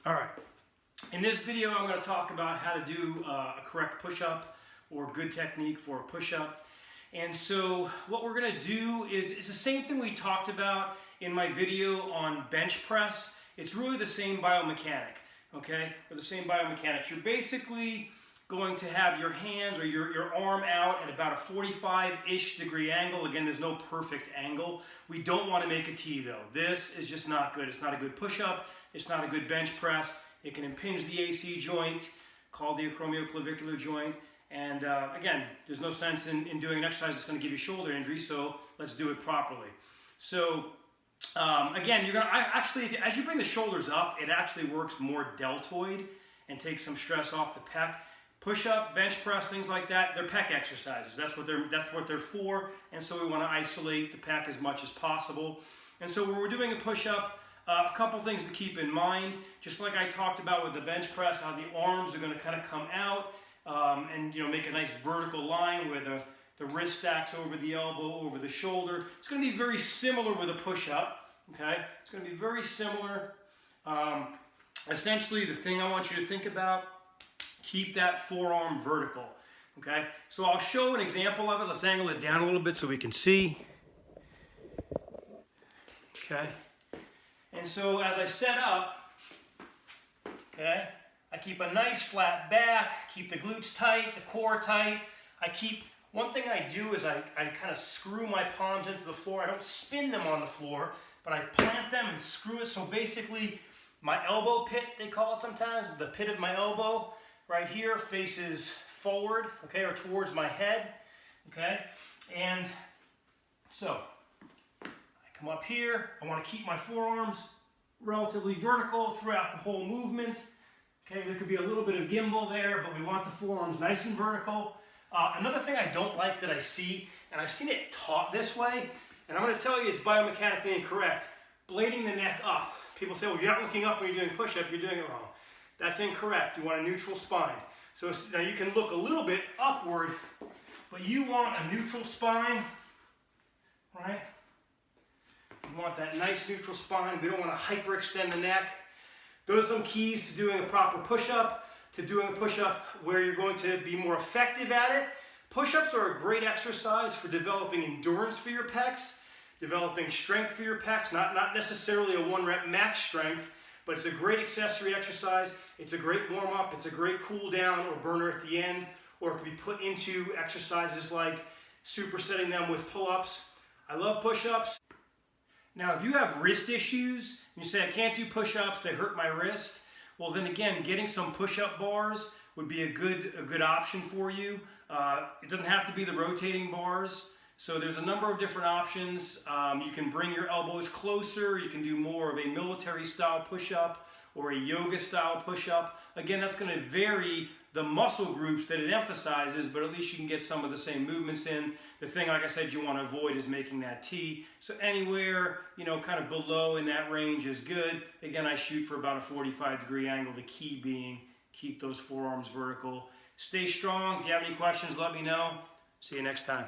All right, in this video I'm going to talk about how to do a correct push-up or good technique for a push-up. And so what we're going to do is the same thing we talked about in my video on bench press. It's really the same biomechanic, okay? Or the same biomechanics. You're basically going to have your hands or your arm out at about a 45-ish degree angle. Again, there's no perfect angle. We don't want to make a T though. This is just not good. It's not a good push-up. It's not a good bench press. It can impinge the AC joint, called the acromioclavicular joint. And again, there's no sense in doing an exercise that's going to give you shoulder injury, so let's do it properly. So again, you're going to actually, as you bring the shoulders up, it actually works more deltoid and takes some stress off the pec. Push-up, bench press, things like that, they're pec exercises. That's what they're for, and so we want to isolate the pec as much as possible. And so when we're doing a push-up, a couple things to keep in mind. Just like I talked about with the bench press, how the arms are going to kind of come out and make a nice vertical line where the wrist stacks over the elbow, over the shoulder. It's going to be very similar with a push-up. Okay, it's going to be very similar. Essentially, the thing I want you to think about. Keep that forearm vertical, okay? So I'll show an example of it. Let's angle it down a little bit so we can see. Okay? And so as I set up, okay, I keep a nice flat back, keep the glutes tight, the core tight. One thing I do is I kind of screw my palms into the floor. I don't spin them on the floor, but I plant them and screw it. So basically, my elbow pit, they call it sometimes, the pit of my elbow, right here faces forward, okay, or towards my head, okay? And so I come up here. I want to keep my forearms relatively vertical throughout the whole movement. Okay, there could be a little bit of gimbal there, but we want the forearms nice and vertical. Another thing I don't like that I see, and I've seen it taught this way, and I'm going to tell you it's biomechanically incorrect, blading the neck up. People say, well, you're not looking up when you're doing push-up, you're doing it wrong. That's incorrect. You want a neutral spine. So now you can look a little bit upward, but you want a neutral spine, right? You want that nice neutral spine. We don't want to hyperextend the neck. Those are some keys to doing a proper push-up, to doing a push-up where you're going to be more effective at it. Push-ups are a great exercise for developing endurance for your pecs, developing strength for your pecs, not necessarily a one-rep max strength, but it's a great accessory exercise. It's a great warm-up. It's a great cool-down or burner at the end, or it can be put into exercises like supersetting them with pull-ups. I love push-ups. Now, if you have wrist issues, and you say, I can't do push-ups, they hurt my wrist, well then again, getting some push-up bars would be a good option for you. It doesn't have to be the rotating bars. So there's a number of different options. You can bring your elbows closer. You can do more of a military style push-up or a yoga style push-up. Again, that's going to vary the muscle groups that it emphasizes, but at least you can get some of the same movements in. The thing, like I said, you want to avoid is making that T. So anywhere, kind of below in that range is good. Again, I shoot for about a 45-degree angle. The key being keep those forearms vertical. Stay strong. If you have any questions, let me know. See you next time.